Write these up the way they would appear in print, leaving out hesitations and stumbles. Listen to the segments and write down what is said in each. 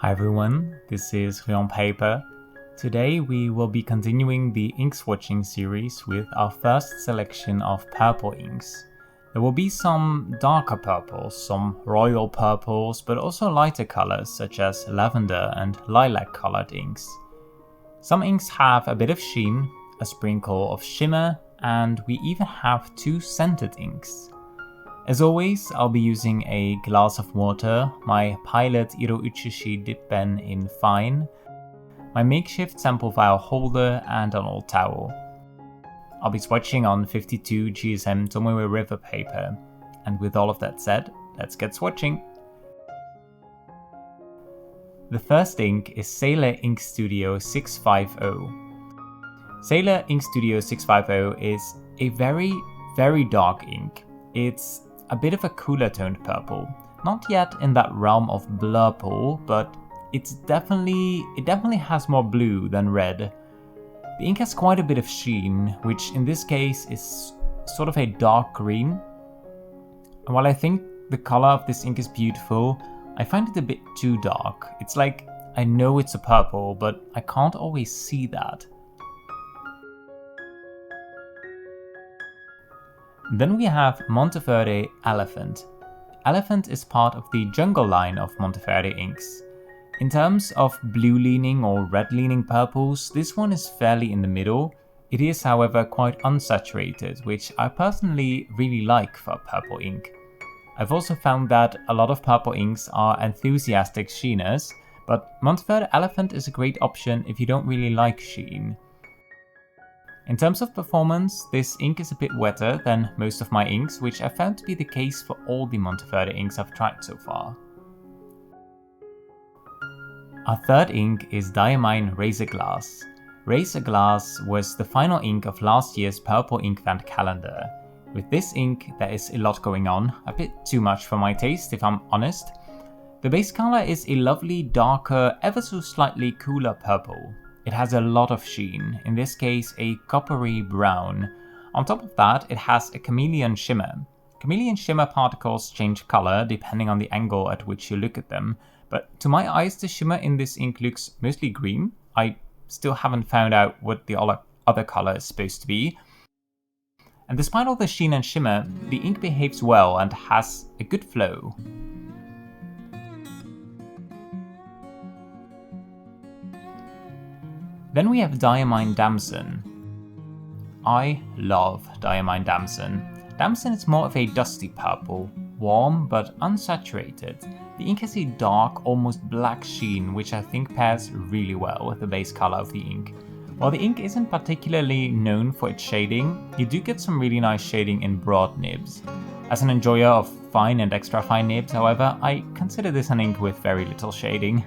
Hi everyone, this is Rion Paper. Today we will be continuing the ink swatching series with our first selection of purple inks. There will be some darker purples, some royal purples, but also lighter colors such as lavender and lilac colored inks. Some inks have a bit of sheen, a sprinkle of shimmer, and we even have two scented inks. As always, I'll be using a glass of water, my Pilot Iro Uchishi dip pen in fine, my makeshift sample vial holder, and an old towel. I'll be swatching on 52 GSM Tomoe River paper, and with all of that said, let's get swatching. The first ink is Sailor Ink Studio 650. Sailor Ink Studio 650 is a very dark ink. It's a bit of a cooler toned purple, not yet in that realm of blurple, but it definitely has more blue than red. The ink has quite a bit of sheen, which in this case is sort of a dark green. And while I think the color of this ink is beautiful, I find it a bit too dark. It's like I know it's a purple, but I can't always see that. Then we have Monteverde Elephant. Elephant is part of the jungle line of Monteverde inks. In terms of blue-leaning or red-leaning purples, this one is fairly in the middle. It is, however, quite unsaturated, which I personally really like for purple ink. I've also found that a lot of purple inks are enthusiastic sheeners, but Monteverde Elephant is a great option if you don't really like sheen. In terms of performance, this ink is a bit wetter than most of my inks, which I found to be the case for all the Monteverde inks I've tried so far. Our third ink is Diamine Razor Glass. Razor Glass was the final ink of last year's Purple Ink Vent calendar. With this ink, there is a lot going on, a bit too much for my taste if I'm honest. The base color is a lovely, darker, ever so slightly cooler purple. It has a lot of sheen, in this case a coppery brown. On top of that, it has a chameleon shimmer. Chameleon shimmer particles change color depending on the angle at which you look at them, but to my eyes the shimmer in this ink looks mostly green. I still haven't found out what the other color is supposed to be. And despite all the sheen and shimmer, the ink behaves well and has a good flow. Then we have Diamine Damson. I love Diamine Damson. Damson is more of a dusty purple, warm but unsaturated. The ink has a dark, almost black sheen, which I think pairs really well with the base color of the ink. While the ink isn't particularly known for its shading, you do get some really nice shading in broad nibs. As an enjoyer of fine and extra fine nibs, however, I consider this an ink with very little shading.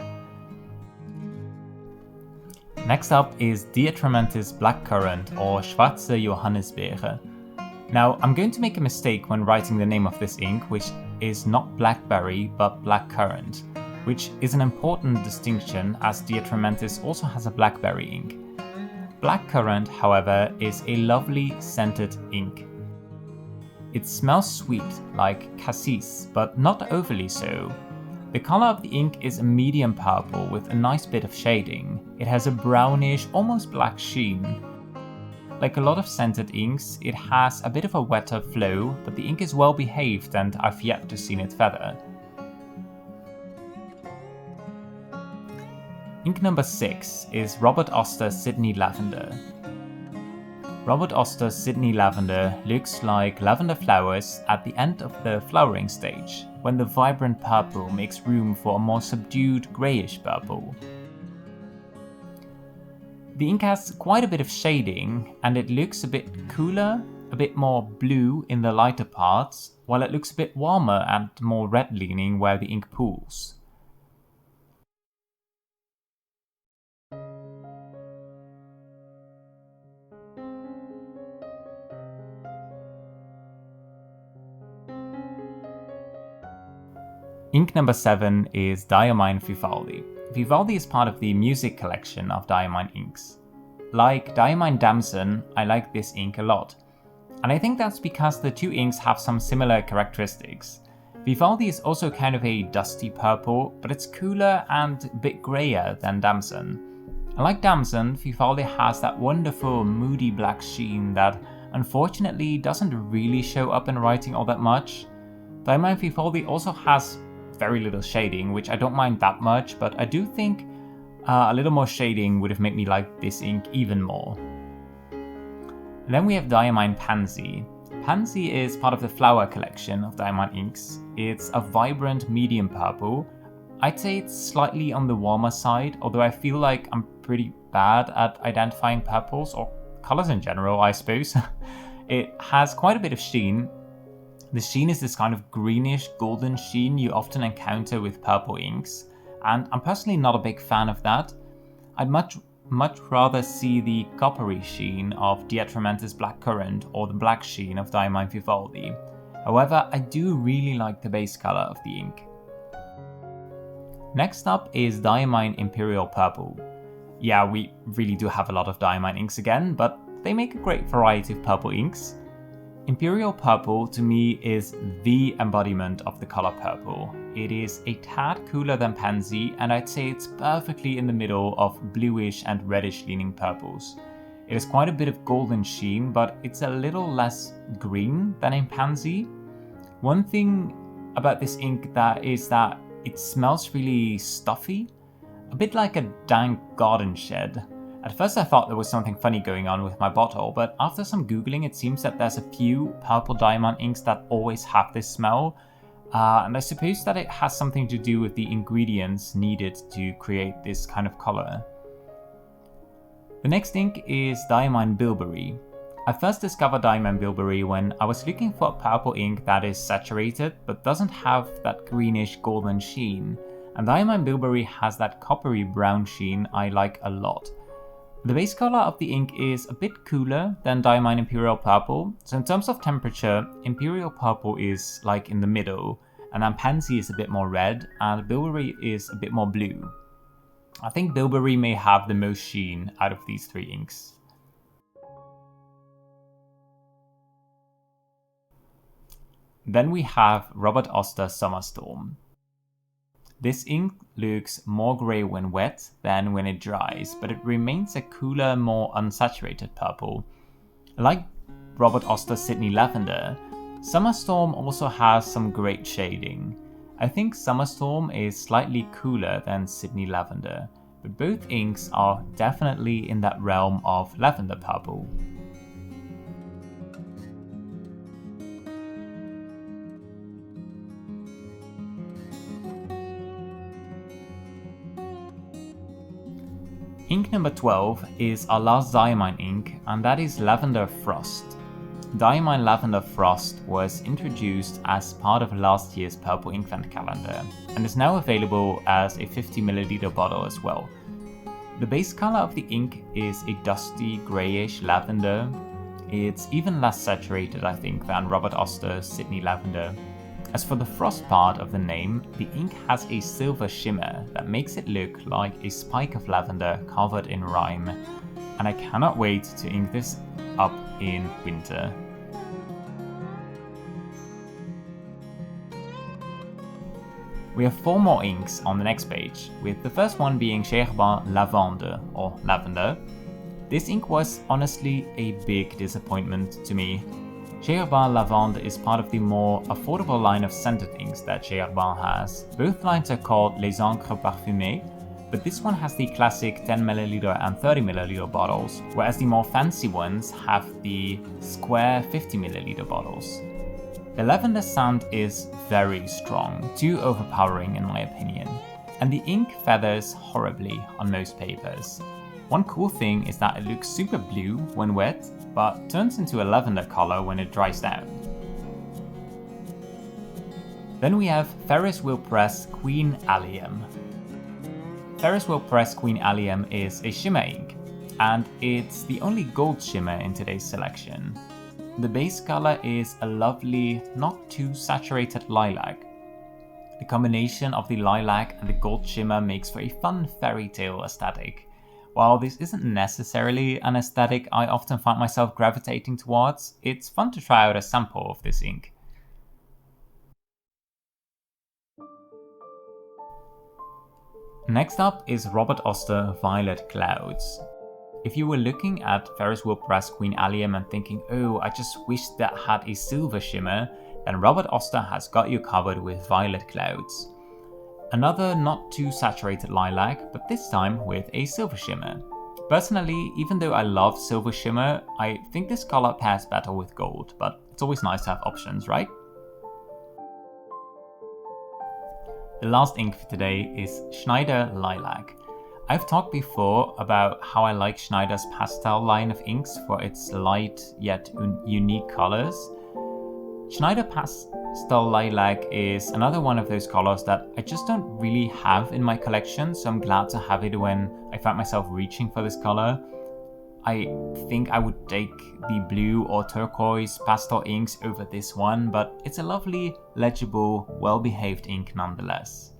Next up is Atramentis Blackcurrant or Schwarze Johannisbeere. Now, I'm going to make a mistake when writing the name of this ink, which is not blackberry but blackcurrant, which is an important distinction as Atramentis also has a blackberry ink. Blackcurrant, however, is a lovely scented ink. It smells sweet, like cassis, but not overly so. The color of the ink is a medium purple with a nice bit of shading. It has a brownish, almost black sheen. Like a lot of scented inks, it has a bit of a wetter flow, but the ink is well behaved and I've yet to see it feather. Ink number 6 is Robert Oster Sydney Lavender. Robert Oster Sydney Lavender looks like lavender flowers at the end of the flowering stage, when the vibrant purple makes room for a more subdued greyish purple. The ink has quite a bit of shading, and it looks a bit cooler, a bit more blue in the lighter parts, while it looks a bit warmer and more red-leaning where the ink pools. Ink number 7 is Diamine Vivaldi. Vivaldi is part of the music collection of Diamine inks. Like Diamine Damson, I like this ink a lot. And I think that's because the two inks have some similar characteristics. Vivaldi is also kind of a dusty purple, but it's cooler and a bit grayer than Damson. Like Damson, Vivaldi has that wonderful moody black sheen that unfortunately doesn't really show up in writing all that much. Diamine Vivaldi also has very little shading, which I don't mind that much, but I do think a little more shading would have made me like this ink even more. And then we have Diamine Pansy. Pansy is part of the flower collection of Diamine inks. It's a vibrant medium purple. I'd say it's slightly on the warmer side, although I feel like I'm pretty bad at identifying purples, or colors in general, I suppose. It has quite a bit of sheen. The sheen is this kind of greenish golden sheen you often encounter with purple inks, and I'm personally not a big fan of that. I'd much rather see the coppery sheen of the Atramentis Blackcurrant or the black sheen of Diamine Vivaldi. However, I do really like the base color of the ink. Next up is Diamine Imperial Purple. Yeah, we really do have a lot of Diamine inks again, but they make a great variety of purple inks. Imperial Purple to me is the embodiment of the color purple. It is a tad cooler than Pansy, and I'd say it's perfectly in the middle of bluish and reddish leaning purples. It has quite a bit of golden sheen, but it's a little less green than in Pansy. One thing about this ink is that it smells really stuffy, a bit like a dank garden shed. At first I thought there was something funny going on with my bottle, but after some googling it seems that there's a few purple diamond inks that always have this smell, and I suppose that it has something to do with the ingredients needed to create this kind of color. The next ink is Diamine Bilberry. I first discovered Diamine Bilberry when I was looking for a purple ink that is saturated but doesn't have that greenish golden sheen, and Diamine Bilberry has that coppery brown sheen I like a lot. The base color of the ink is a bit cooler than Diamine Imperial Purple, so in terms of temperature, Imperial Purple is like in the middle, and then Pansy is a bit more red, and Bilberry is a bit more blue. I think Bilberry may have the most sheen out of these three inks. Then we have Robert Oster Summer Storm. This ink looks more grey when wet than when it dries, but it remains a cooler, more unsaturated purple. Like Robert Oster's Sydney Lavender, Summer Storm also has some great shading. I think Summer Storm is slightly cooler than Sydney Lavender, but both inks are definitely in that realm of lavender purple. Ink number 12 is our last Diamine ink, and that is Lavender Frost. Diamine Lavender Frost was introduced as part of last year's Purple Inkvent calendar, and is now available as a 50ml bottle as well. The base color of the ink is a dusty greyish lavender. It's even less saturated, I think, than Robert Oster's Sydney Lavender. As for the frost part of the name, the ink has a silver shimmer that makes it look like a spike of lavender covered in rime, and I cannot wait to ink this up in winter. We have 4 more inks on the next page, with the first one being Herbin Lavande, or Lavender. This ink was honestly a big disappointment to me. Herbin Lavande is part of the more affordable line of scented inks that Herbin has. Both lines are called Les Encres Parfumées, but this one has the classic 10ml and 30ml bottles, whereas the more fancy ones have the square 50ml bottles. The lavender scent is very strong, too overpowering in my opinion, and the ink feathers horribly on most papers. One cool thing is that it looks super blue when wet, but turns into a lavender color when it dries down. Then we have Ferris Wheel Press Queen Allium. Ferris Wheel Press Queen Allium is a shimmer ink, and it's the only gold shimmer in today's selection. The base color is a lovely, not too saturated lilac. The combination of the lilac and the gold shimmer makes for a fun fairy tale aesthetic. While this isn't necessarily an aesthetic I often find myself gravitating towards, it's fun to try out a sample of this ink. Next up is Robert Oster Violet Clouds. If you were looking at Ferris Wheel Press Queen Allium and thinking, oh, I just wish that had a silver shimmer, then Robert Oster has got you covered with Violet Clouds. Another not too saturated lilac, but this time with a silver shimmer. Personally, even though I love silver shimmer, I think this color pairs better with gold, but it's always nice to have options, right? The last ink for today is Schneider Lilac. I've talked before about how I like Schneider's Pastell line of inks for its light yet unique colors. Schneider Pastell Lilac is another one of those colors that I just don't really have in my collection, so I'm glad to have it when I found myself reaching for this color. I think I would take the blue or turquoise pastel inks over this one, but it's a lovely, legible, well-behaved ink nonetheless.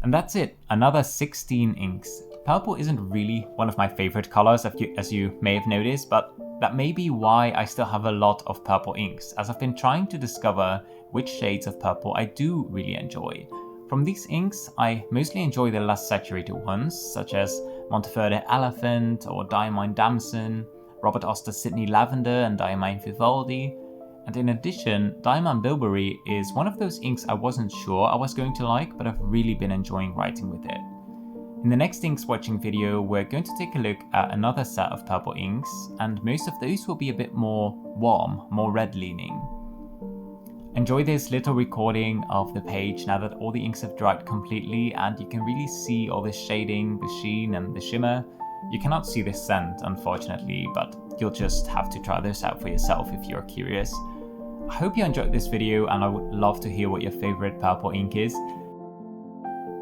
And that's it, another 16 inks. Purple isn't really one of my favorite colors, as you may have noticed, but that may be why I still have a lot of purple inks, as I've been trying to discover which shades of purple I do really enjoy. From these inks, I mostly enjoy the less saturated ones, such as Monteverde Elephant or Diamine Damson, Robert Oster Sydney Lavender and Diamine Vivaldi. And in addition, Diamine Bilberry is one of those inks I wasn't sure I was going to like, but I've really been enjoying writing with it. In the next ink swatching video, we're going to take a look at another set of purple inks, and most of those will be a bit more warm, more red leaning. Enjoy this little recording of the page now that all the inks have dried completely and you can really see all the shading, the sheen and the shimmer. You cannot see the scent, unfortunately, but you'll just have to try this out for yourself if you're curious. I hope you enjoyed this video and I would love to hear what your favorite purple ink is.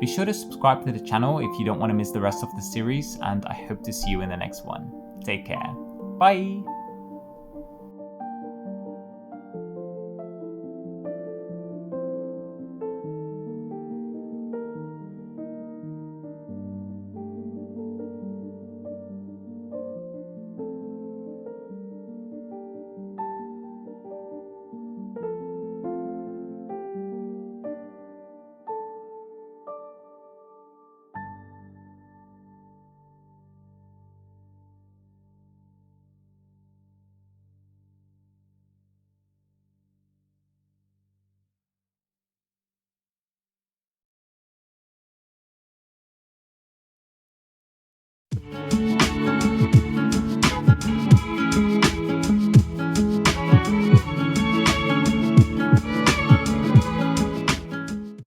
Be sure to subscribe to the channel if you don't want to miss the rest of the series, and I hope to see you in the next one. Take care. Bye!